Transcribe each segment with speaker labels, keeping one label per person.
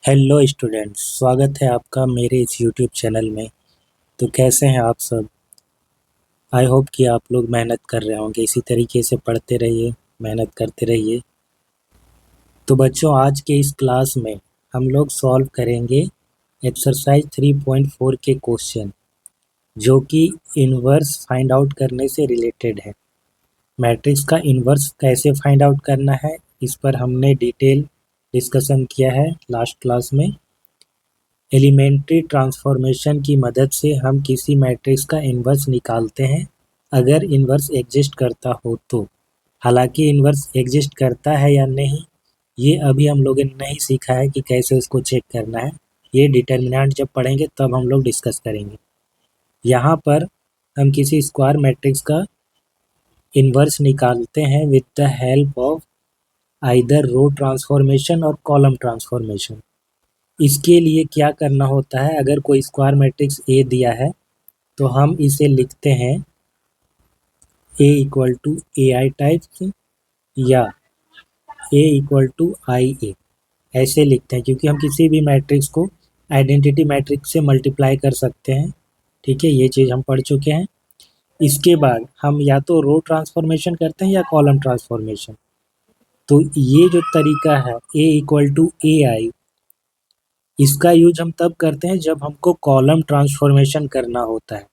Speaker 1: Hello students, स्वागत है आपका मेरे इस यूट्यूब चैनल में। तो कैसे हैं आप सब? आई होप कि आप लोग मेहनत कर रहे होंगे। इसी तरीके से पढ़ते रहिए, मेहनत करते रहिए। तो बच्चों, आज के इस क्लास में हम लोग सॉल्व करेंगे एक्सरसाइज 3.4 के क्वेश्चन, जो कि इन्वर्स फाइंड आउट करने से रिलेटेड है। मैट्रिक्स का इन्वर्स कैसे फाइंड आउट करना है, इस पर हमने डिटेल डिस्कशन किया है लास्ट क्लास में। एलिमेंट्री ट्रांसफॉर्मेशन की मदद से हम किसी मैट्रिक्स का इन्वर्स निकालते हैं, अगर इन्वर्स एग्जिस्ट करता हो तो। हालांकि इन्वर्स एग्जिस्ट करता है या नहीं, ये अभी हम लोगों ने नहीं सीखा है कि कैसे उसको चेक करना है। ये डिटर्मिनेंट जब पढ़ेंगे तब हम लोग डिस्कस करेंगे। यहाँ पर हम किसी स्क्वायर मैट्रिक्स का इन्वर्स निकालते हैं with the help of either row transformation और कॉलम ट्रांसफॉर्मेशन। इसके लिए क्या करना होता है, अगर कोई स्क्वायर मैट्रिक्स ए दिया है तो हम इसे लिखते हैं A equal to A I types या ए इक्वल टू आई ए, ऐसे लिखते हैं, क्योंकि हम किसी भी मैट्रिक्स को आइडेंटिटी मैट्रिक्स से मल्टीप्लाई कर सकते हैं। ठीक है, ये चीज़ हम पढ़ चुके हैं। इसके बाद हम या तो रो ट्रांसफॉर्मेशन करते हैं या कॉलम ट्रांसफॉर्मेशन। तो ये जो तरीका है ए इक्वल टू ए आई, इसका यूज हम तब करते हैं जब हमको कॉलम ट्रांसफॉर्मेशन करना होता है।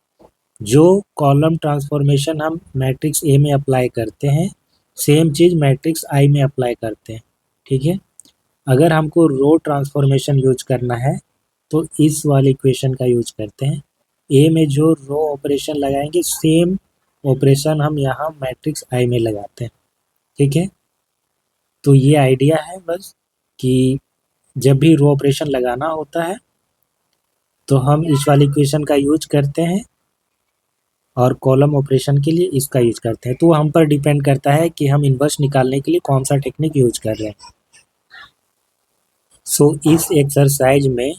Speaker 1: जो कॉलम ट्रांसफॉर्मेशन हम मैट्रिक्स ए में अप्लाई करते हैं, सेम चीज़ मैट्रिक्स आई में अप्लाई करते हैं। ठीक है, अगर हमको रो ट्रांसफॉर्मेशन यूज करना है तो इस वाले इक्वेशन का यूज करते हैं। ए में जो रो ऑपरेशन लगाएंगे, सेम ऑपरेशन हम यहाँ मैट्रिक्स आई में लगाते हैं। ठीक है, तो ये आइडिया है बस, कि जब भी रो ऑपरेशन लगाना होता है तो हम इस वाली इक्वेशन का यूज करते हैं, और कॉलम ऑपरेशन के लिए इसका यूज करते हैं। तो हम पर डिपेंड करता है कि हम इन्वर्स निकालने के लिए कौन सा टेक्निक यूज कर रहे हैं। सो इस एक्सरसाइज में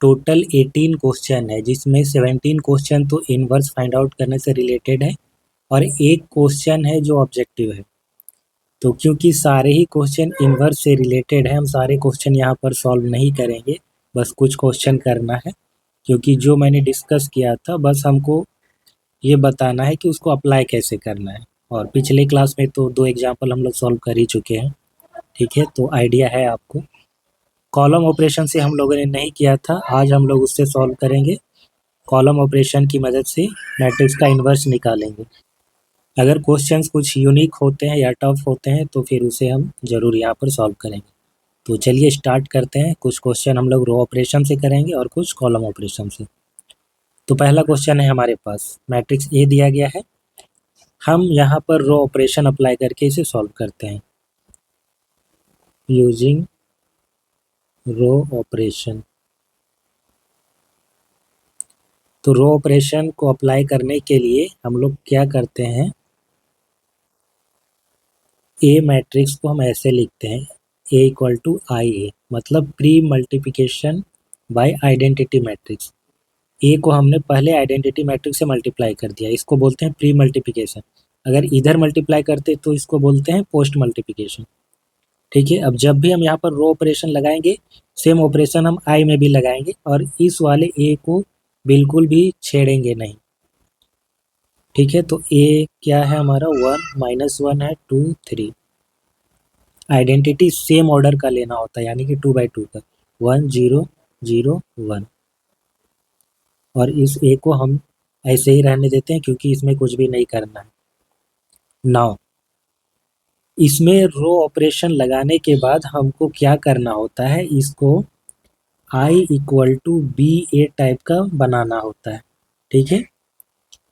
Speaker 1: टोटल 18 क्वेश्चन है, जिसमें 17 क्वेश्चन तो इन्वर्स फाइंड आउट करने से रिलेटेड है और एक क्वेश्चन है जो ऑब्जेक्टिव है। तो क्योंकि सारे ही क्वेश्चन इन्वर्स से रिलेटेड है, हम सारे क्वेश्चन यहाँ पर सॉल्व नहीं करेंगे, बस कुछ क्वेश्चन करना है। क्योंकि जो मैंने डिस्कस किया था, बस हमको ये बताना है कि उसको अप्लाई कैसे करना है। और पिछले क्लास में तो 2 एग्जाम्पल हम लोग सॉल्व कर ही चुके हैं। ठीक है, तो आइडिया है आपको। कॉलम ऑपरेशन से हम लोगों ने नहीं किया था, आज हम लोग उससे सॉल्व करेंगे। कॉलम ऑपरेशन की मदद से मैट्रिक्स का इन्वर्स निकालेंगे। अगर क्वेश्चंस कुछ यूनिक होते हैं या टफ होते हैं तो फिर उसे हम ज़रूर यहाँ पर सॉल्व करेंगे। तो चलिए स्टार्ट करते हैं। कुछ क्वेश्चन हम लोग रो ऑपरेशन से करेंगे और कुछ कॉलम ऑपरेशन से। तो पहला क्वेश्चन है हमारे पास, मैट्रिक्स ए दिया गया है, हम यहाँ पर रो ऑपरेशन अप्लाई करके इसे सॉल्व करते हैं यूजिंग रो ऑपरेशन। तो रो ऑपरेशन को अप्लाई करने के लिए हम लोग क्या करते हैं, ए मैट्रिक्स को हम ऐसे लिखते हैं A equal to I A, मतलब pre multiplication by identity matrix. A को हमने पहले आइडेंटिटी मैट्रिक्स से मल्टीप्लाई कर दिया, इसको बोलते हैं प्री मल्टीप्लिकेशन। अगर इधर मल्टीप्लाई करते तो इसको बोलते हैं पोस्ट मल्टीप्लिकेशन। ठीक है, अब जब भी हम यहाँ पर रो ऑपरेशन लगाएंगे, सेम ऑपरेशन हम आई में भी लगाएंगे और इस वाले ए को बिल्कुल भी छेड़ेंगे नहीं। ठीक है, तो ए क्या है हमारा, 1 -1 है, 2 3। आइडेंटिटी सेम ऑर्डर का लेना होता है, यानी कि 2/2 का, 1 0 0 1। और इस ए को हम ऐसे ही रहने देते हैं क्योंकि इसमें कुछ भी नहीं करना है। नाउ इसमें रो ऑपरेशन लगाने के बाद हमको क्या करना होता है, इसको I equal to B A type का बनाना होता है। ठीक है,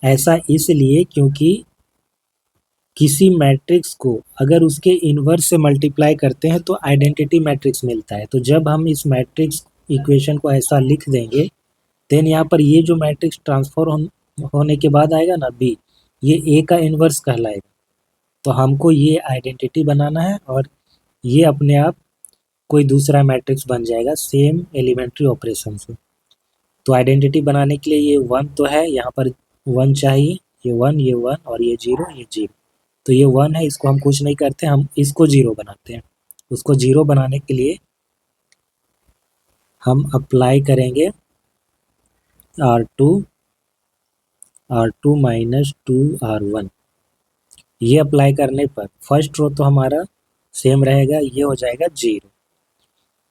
Speaker 1: ऐसा इसलिए क्योंकि किसी मैट्रिक्स को अगर उसके इन्वर्स से मल्टीप्लाई करते हैं तो आइडेंटिटी मैट्रिक्स मिलता है। तो जब हम इस मैट्रिक्स इक्वेशन को ऐसा लिख देंगे, देन यहाँ पर ये जो मैट्रिक्स ट्रांसफर होने के बाद आएगा ना बी, ये ए का इन्वर्स कहलाएगा। तो हमको ये आइडेंटिटी बनाना है और ये अपने आप कोई दूसरा मैट्रिक्स बन जाएगा सेम एलिमेंट्री ऑपरेशन से। तो आइडेंटिटी बनाने के लिए ये 1 तो है, यहाँ पर 1 चाहिए, ये 1 ये 1 और ये 0 ये 0। तो ये 1 है, इसको हम कुछ नहीं करते, हम इसको 0 बनाते हैं। उसको 0 बनाने के लिए हम अप्लाई करेंगे R2 माइनस 2R1। ये अप्लाई करने पर फर्स्ट रो तो हमारा सेम रहेगा, ये हो जाएगा 0।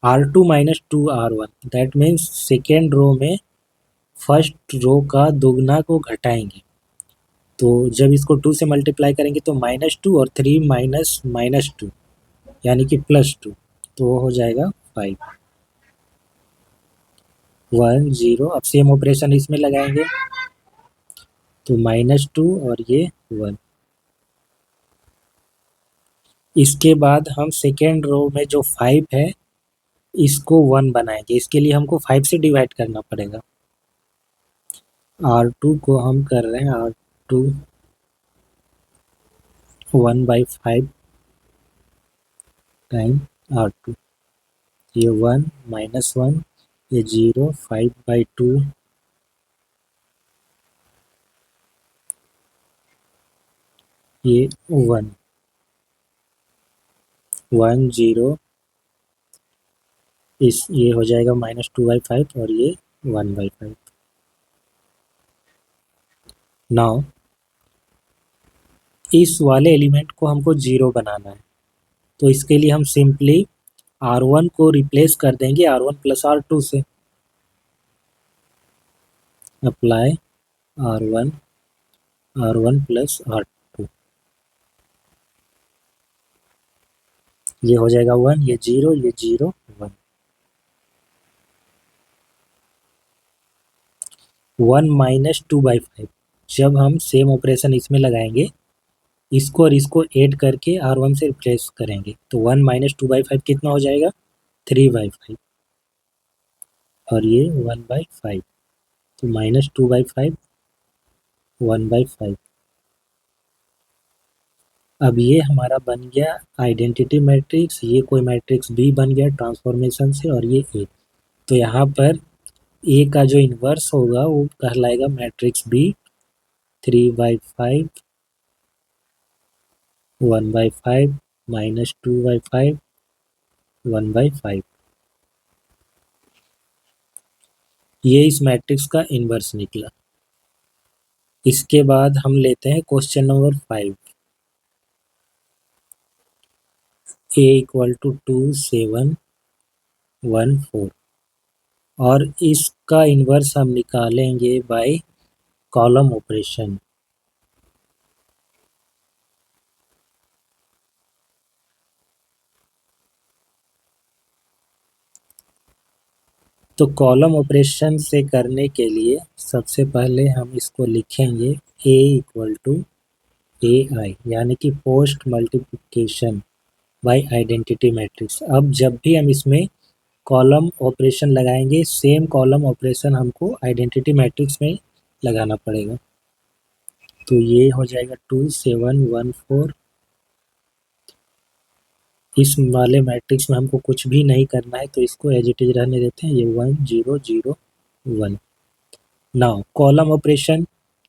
Speaker 1: R2 minus 2R1 that means second row में फर्स्ट रो का दुगना को घटाएंगे, तो जब इसको 2 से मल्टीप्लाई करेंगे तो -2 और 3 माइनस -2 यानी कि +2, तो वो हो जाएगा 5। 1 0। अब सेम ऑपरेशन इसमें लगाएंगे तो -2 और ये 1। इसके बाद हम सेकेंड रो में जो 5 है इसको 1 बनाएंगे। इसके लिए हमको 5 से डिवाइड करना पड़ेगा। R2 को हम कर रहे हैं R2 1/5 टाइम R2। ये 1 -1, ये 0, 5/2, ये 1 1 0, ये हो जाएगा -2/5 और ये 1/5। नाउ इस वाले एलिमेंट को हमको 0 बनाना है, तो इसके लिए हम सिंपली R1 को रिप्लेस कर देंगे R1 प्लस R2 से। अप्लाई R1 प्लस R2, ये हो जाएगा 1, ये 0, ये 0, 1। 1 माइनस 2/5, जब हम सेम ऑपरेशन इसमें लगाएंगे, इसको और इसको ऐड करके R1 से रिप्लेस करेंगे, तो 1 माइनस 2/5 कितना हो जाएगा 3/5 और ये 1/5, तो -2/5 1/5। अब ये हमारा बन गया आइडेंटिटी मैट्रिक्स, ये कोई मैट्रिक्स B बन गया ट्रांसफॉर्मेशन से, और ये A। तो यहाँ पर A का जो इन्वर्स होगा वो कहलाएगा मैट्रिक्स B 3/5 1/5 -2/5 1/5। ये इस मैट्रिक्स का इन्वर्स निकला। इसके बाद हम लेते हैं question number 5। A equal to 2 7 1 4, और इसका इन्वर्स हम निकालेंगे बाय कॉलम ऑपरेशन। तो कॉलम ऑपरेशन से करने के लिए सबसे पहले हम इसको लिखेंगे A इक्वल टू AI, यानी कि post multiplication by identity matrix. अब जब भी हम इसमें कॉलम ऑपरेशन लगाएंगे, सेम कॉलम ऑपरेशन हमको आइडेंटिटी मैट्रिक्स में लगाना पड़ेगा। तो ये हो जाएगा 2 7 1 4। इस वाले मैट्रिक्स में हमको कुछ भी नहीं करना है, तो इसको एज इट इज रहने देते हैं। ये 1 0 0 1। नाउ कॉलम ऑपरेशन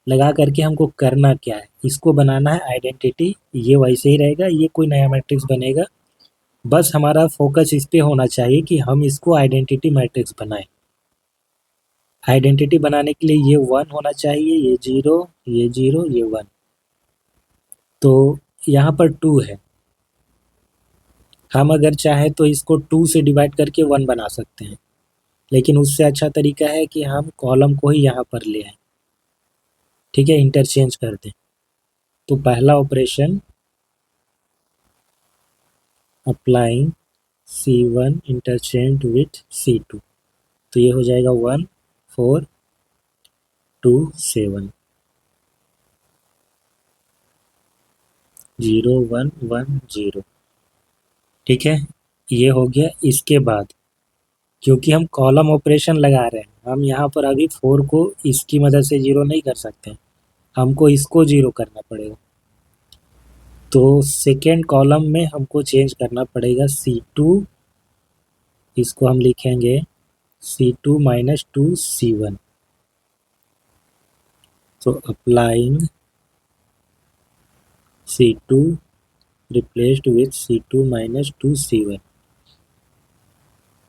Speaker 1: लगा करके हमको करना क्या है, इसको बनाना है आइडेंटिटी। ये वैसे ही रहेगा, ये कोई नया मैट्रिक्स बनेगा। बस हमारा फोकस इस पे होना चाहिए कि हम इसको आइडेंटिटी मैट्रिक्स बनाएं। आइडेंटिटी बनाने के लिए ये 1 होना चाहिए, ये 0, ये 0, ये 1। तो यहाँ पर 2 है, हम अगर चाहें तो इसको 2 से डिवाइड करके 1 बना सकते हैं, लेकिन उससे अच्छा तरीका है कि हम कॉलम को ही यहाँ पर ले आएं। ठीक है, इंटरचेंज कर दें। तो पहला operation applying C1 interchange with C2, तो ये हो जाएगा 1 4 2 7 0 1 1 0। ठीक है, ये हो गया। इसके बाद क्योंकि हम कॉलम ऑपरेशन लगा रहे हैं, हम यहाँ पर अभी 4 को इसकी मदद से 0 नहीं कर सकते, हमको इसको 0 करना पड़ेगा। तो सेकेंड कॉलम में हमको चेंज करना पड़ेगा C2, इसको हम लिखेंगे C2 माइनस 2 C1। तो applying C2 replaced with C2 minus 2 C1।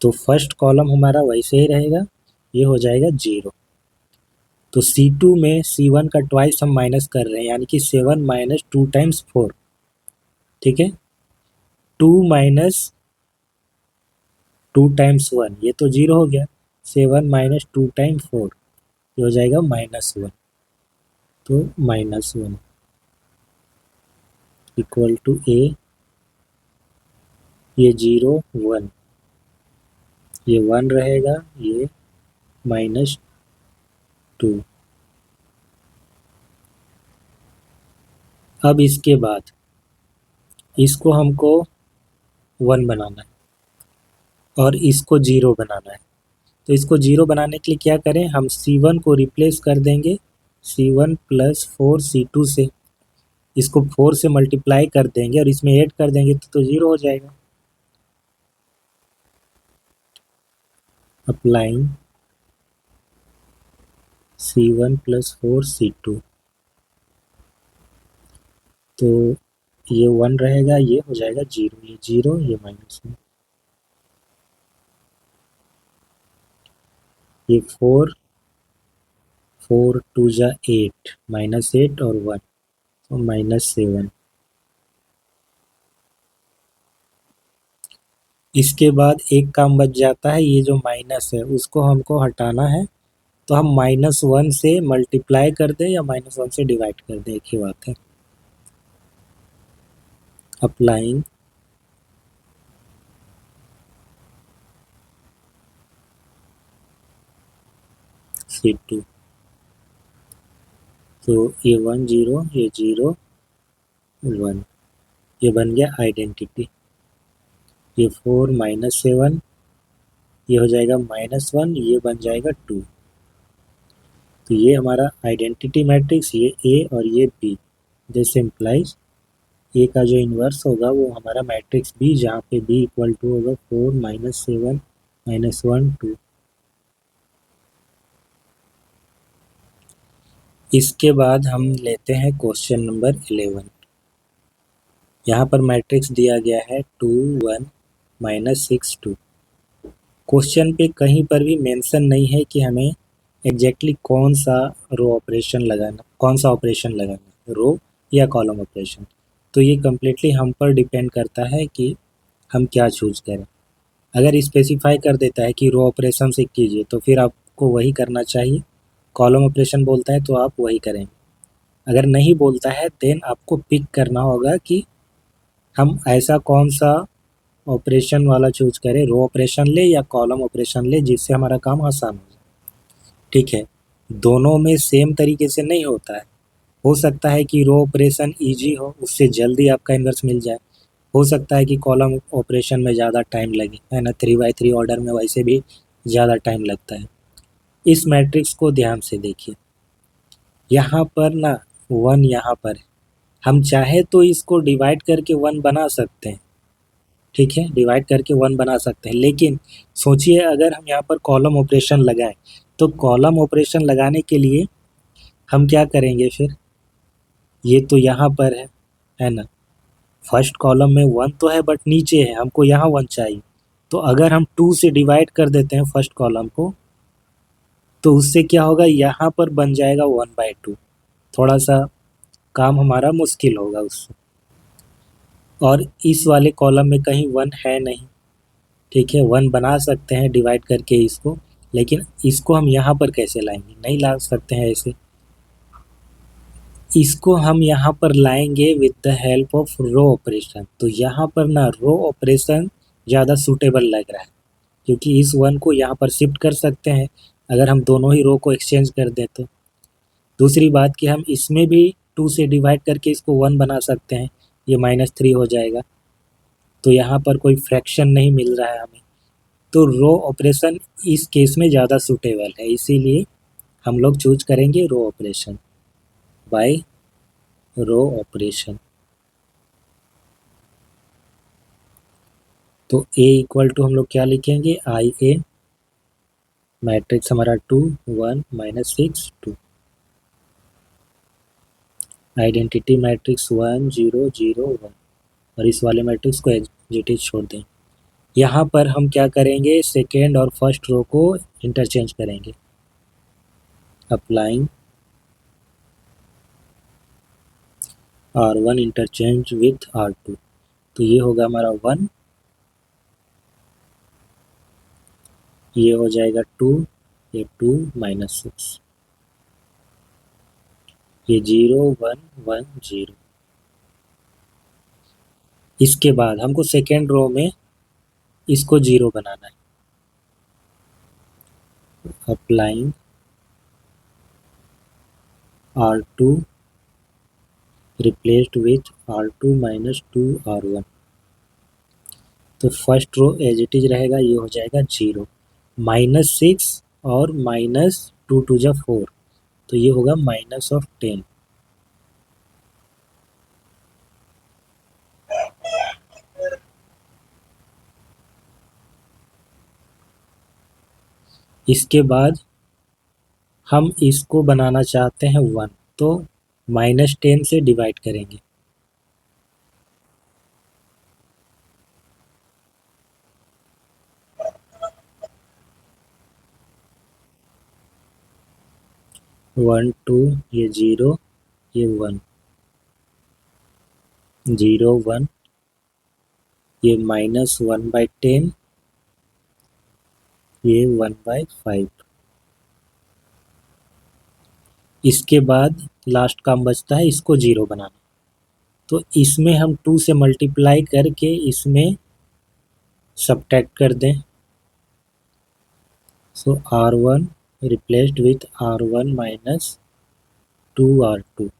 Speaker 1: तो फर्स्ट कॉलम हमारा वैसे ही रहेगा, ये हो जाएगा 0। तो C2 में C1 का ट्वाइस हम माइनस कर रहे हैं, यानी कि 7 माइनस 2 टाइम्स 4, ठीक है। 2 माइनस 2 टाइम्स 1, ये तो 0 हो गया। 7 माइनस 2 टाइम्स 4, ये हो जाएगा -1। तो -1 इक्वल टू A, ये 0 1, ये 1 रहेगा, ये -2। अब इसके बाद इसको हमको 1 बनाना है और इसको 0 बनाना है। तो इसको 0 बनाने के लिए क्या करें, हम C1 को रिप्लेस कर देंगे C1 प्लस 4 C2 से। इसको 4 से मल्टीप्लाई कर देंगे और इसमें ऐड कर देंगे तो 0 हो जाएगा। अप्लाइंग C1 प्लस 4 C2, तो ये 1 रहेगा, ये हो जाएगा 0, ये 0, ये -1, ये 4 4 2 जा 8, -8 और 1, तो -7। इसके बाद एक काम बच जाता है, ये जो माइनस है उसको हमको हटाना है। तो हम -1 से मल्टीप्लाई कर दें या -1 से डिवाइड कर दें, एक ही बात है। अप्लाइंग C2, तो ये 1 0, ये 0 1, ये बन गया आइडेंटिटी। ये 4 -7, ये हो जाएगा -1, ये बन जाएगा 2। तो ये हमारा आइडेंटिटी मैट्रिक्स, ये A और ये B, जैसे इम्प्लाइज ए का जो इन्वर्स होगा वो हमारा मैट्रिक्स B, जहाँ पे B इक्वल टू होगा 4 -7 -1 2। इसके बाद हम लेते हैं क्वेश्चन नंबर 11। यहाँ पर मैट्रिक्स दिया गया है 2 1 -6 2। क्वेश्चन पे कहीं पर भी मेंशन नहीं है कि हमें एग्जैक्टली कौन सा रो ऑपरेशन लगाना, कौन सा ऑपरेशन लगाना, रो या कॉलम ऑपरेशन। तो ये कम्प्लीटली हम पर डिपेंड करता है कि हम क्या चूज करें। अगर स्पेसिफाई कर देता है कि रो ऑपरेशन से कीजिए तो फिर आपको वही करना चाहिए। कॉलम ऑपरेशन बोलता है तो आप वही करेंगे। अगर नहीं बोलता है देन आपको पिक करना होगा कि हम ऐसा कौन सा ऑपरेशन वाला चूज करें, रो ऑपरेशन ले या कॉलम ऑपरेशन ले, जिससे हमारा काम आसान हो जाए। ठीक है, दोनों में सेम तरीके से नहीं होता है। हो सकता है कि रो ऑपरेशन ईजी हो, उससे जल्दी आपका इन्वर्स मिल जाए। हो सकता है कि कॉलम ऑपरेशन में ज़्यादा टाइम लगे, है ना। 3x3 ऑर्डर में वैसे भी ज़्यादा टाइम लगता है। इस मैट्रिक्स को ध्यान से देखिए, यहाँ पर ना 1 यहाँ पर है। हम चाहे तो इसको डिवाइड करके 1 बना सकते हैं, ठीक है, डिवाइड करके 1 बना सकते हैं। लेकिन सोचिए अगर हम यहाँ पर कॉलम ऑपरेशन लगाएं, तो कॉलम ऑपरेशन लगाने के लिए हम क्या करेंगे फिर, ये तो यहाँ पर है ना। फर्स्ट कॉलम में 1 तो है बट नीचे है, हमको यहाँ 1 चाहिए। तो अगर हम 2 से डिवाइड कर देते हैं फर्स्ट कॉलम को, तो उससे क्या होगा, यहाँ पर बन जाएगा 1/2। थोड़ा सा काम हमारा मुश्किल होगा उससे। और इस वाले कॉलम में कहीं 1 है नहीं, ठीक है। 1 बना सकते हैं डिवाइड करके इसको, लेकिन इसको हम यहाँ पर कैसे लाएंगे, नहीं ला सकते हैं ऐसे। इसको हम यहाँ पर लाएंगे with the help of row operation. तो यहाँ पर ना रो ऑपरेशन ज़्यादा सूटेबल लग रहा है, क्योंकि इस 1 को यहाँ पर शिफ्ट कर सकते हैं अगर हम दोनों ही रो को एक्सचेंज कर दें तो। दूसरी बात कि हम इसमें भी 2 से डिवाइड करके इसको 1 बना सकते हैं, ये -3 हो जाएगा। तो यहाँ पर कोई फ्रैक्शन नहीं मिल रहा है हमें। तो रो ऑपरेशन इस केस में ज़्यादा सूटेबल है, इसीलिए हम लोग चूज करेंगे row operation, by row operation. तो A इक्वल टू हम लोग क्या लिखेंगे, IA, मैट्रिक्स हमारा 2 1 -6 2, आइडेंटिटी मैट्रिक्स 1 0 0 1, और इस वाले मैट्रिक्स को एज इट इज छोड़ दें। यहाँ पर हम क्या करेंगे, सेकेंड और फर्स्ट रो को इंटरचेंज करेंगे। Applying R1 interchange with R2, तो ये होगा हमारा 1, ये हो जाएगा 2, ये 2 -6, ये 0 1 1 0। इसके बाद हमको सेकेंड रो में इसको 0 बनाना है। Applying R2 replaced with R2 -2 R1, तो first row as it is रहेगा, ये हो जाएगा 0, -6 और -2 2 जा 4, तो ये होगा -10। इसके बाद हम इसको बनाना चाहते हैं 1, तो -10 से डिवाइड करेंगे। वन 2, ये 0, ये 1, 0 1, ये -1/10, ये 1/5। इसके बाद लास्ट काम बचता है इसको 0 बनाना, तो इसमें हम 2 से मल्टीप्लाई करके इसमें सब्ट्रैक्ट कर दें। सो R1 replaced with R1 -2 R2,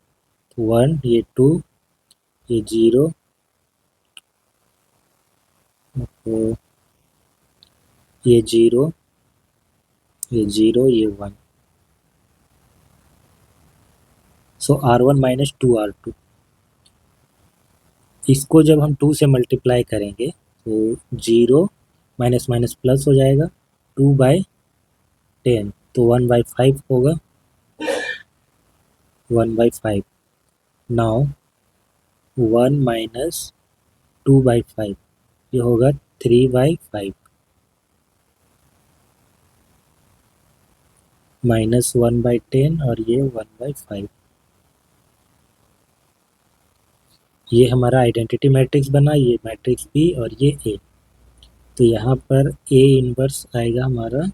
Speaker 1: 1, ये 2, ये 0, तो ये 0, ये 0, ये 1, सो R1 -2 R2। इसको जब हम 2 से मल्टीप्लाई करेंगे तो 0 माइनस माइनस प्लस हो जाएगा, 2/10, तो 1/5 होगा, 1/5। नाउ 1 -2/5, ये होगा 3/5, -1/10 और ये 1/5। ये हमारा आइडेंटिटी मैट्रिक्स बना, ये मैट्रिक्स बी और ये ए। तो यहाँ पर ए इनवर्स आएगा हमारा,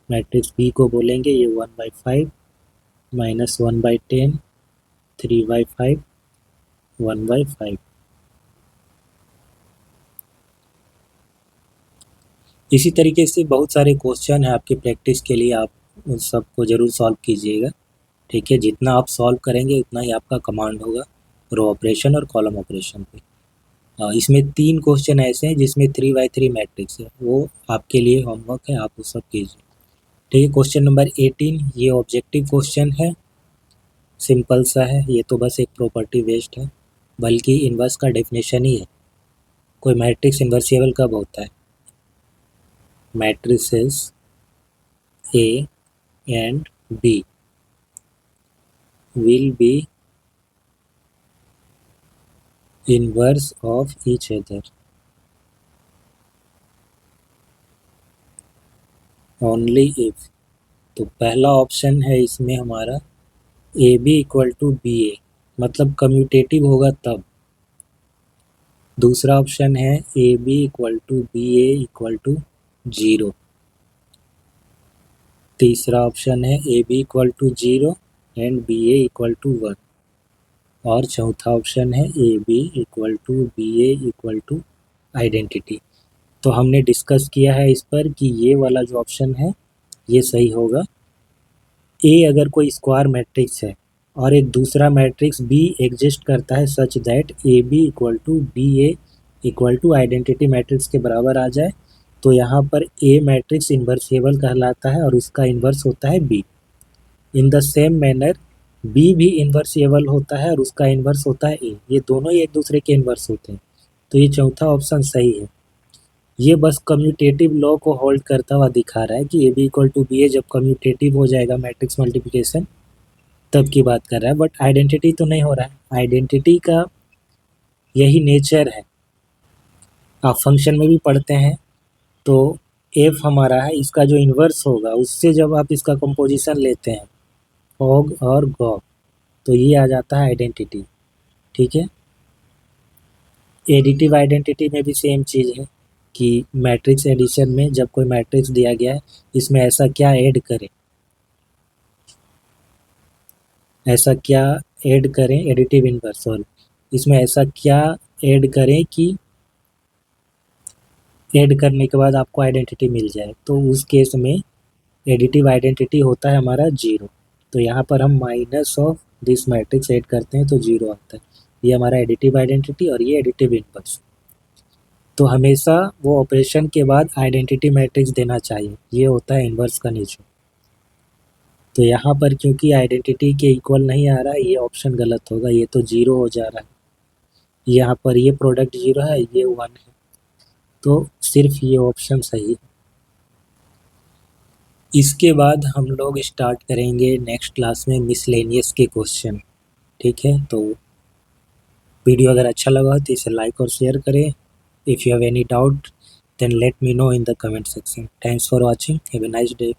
Speaker 1: मैट्रिक्स बी को बोलेंगे ये 1/5 -1/10, 3/5, 1/5। इसी तरीके से बहुत सारे क्वेश्चन हैं आपके प्रैक्टिस के लिए, आप उन सबको ज़रूर सॉल्व कीजिएगा। ठीक है, जितना आप सॉल्व करेंगे उतना ही आपका कमांड होगा रो ऑपरेशन और कॉलम ऑपरेशन पे। इसमें 3 क्वेश्चन ऐसे हैं जिसमें 3x3 मैट्रिक्स है, वो आपके लिए होमवर्क है, आप वो सब कीजिए। ठीक है, क्वेश्चन नंबर 18, ये ऑब्जेक्टिव क्वेश्चन है, सिंपल सा है, ये तो बस एक प्रॉपर्टी बेस्ड है, बल्कि इन्वर्स का डेफिनेशन ही है। कोई मैट्रिक्स इन्वर्सिबल कब होता है? Matrices A and B will be inverse of each other only if, तो पहला ऑप्शन है इसमें हमारा AB = BA, मतलब कम्यूटेटिव होगा तब। दूसरा ऑप्शन है AB = BA = 0। तीसरा ऑप्शन है AB = 0 एंड BA = 1, और चौथा ऑप्शन है AB = BA = आइडेंटिटी। तो हमने डिस्कस किया है इस पर कि ये वाला जो ऑप्शन है ये सही होगा। ए अगर कोई स्क्वायर मैट्रिक्स है और एक दूसरा मैट्रिक्स बी एग्जिस्ट करता है such that AB = BA = identity matrix के बराबर आ जाए, तो यहाँ पर ए मैट्रिक्स इन्वर्सिबल कहलाता है और उसका इन्वर्स होता है B. In the same manner B भी इन्वर्सिबल होता है और उसका इन्वर्स होता है ए, ये दोनों ही एक दूसरे के इन्वर्स होते हैं। तो ये चौथा ऑप्शन सही है। ये बस कम्यूटेटिव लॉ को होल्ड करता हुआ दिखा रहा है कि AB = BA जब कम्यूटेटिव हो जाएगा मैट्रिक्स मल्टीप्लिकेशन तब की बात कर रहा है, बट आइडेंटिटी तो नहीं हो रहा है। आइडेंटिटी का यही नेचर है, आप फंक्शन में भी पढ़ते हैं तो एफ हमारा है, इसका जो इन्वर्स होगा उससे जब आप इसका कंपोजिशन लेते हैं फॉग और गॉग, तो ये आ जाता है आइडेंटिटी। ठीक है, एडिटिव आइडेंटिटी में भी सेम चीज़ है कि मैट्रिक्स एडिशन में जब कोई मैट्रिक्स दिया गया है, इसमें ऐसा क्या ऐड करें, ऐसा क्या ऐड करें, एडिटिव इन्वर्स, सॉरी, इसमें ऐसा क्या ऐड करें कि ऐड करने के बाद आपको आइडेंटिटी मिल जाए। तो उस केस में एडिटिव आइडेंटिटी होता है हमारा 0। तो यहाँ पर हम minus of this matrix add करते हैं तो 0 आता है। ये हमारा एडिटिव आइडेंटिटी और ये एडिटिव इन्वर्स। तो हमेशा वो ऑपरेशन के बाद आइडेंटिटी मैट्रिक्स देना चाहिए, ये होता है इन्वर्स का नेचर। तो यहाँ पर क्योंकि आइडेंटिटी के इक्वल नहीं आ रहा है, ये ऑप्शन गलत होगा, ये तो 0 हो जा रहा है। यहाँ पर ये प्रोडक्ट 0 है, ये 1 है, तो सिर्फ ये ऑप्शन सही है। इसके बाद हम लोग स्टार्ट करेंगे नेक्स्ट क्लास में मिसलेनियस के क्वेश्चन। ठीक है, तो वीडियो अगर अच्छा लगा तो इसे लाइक और शेयर करें। If you have any doubt then let me know in the comment section. Thanks for watching, have a nice day.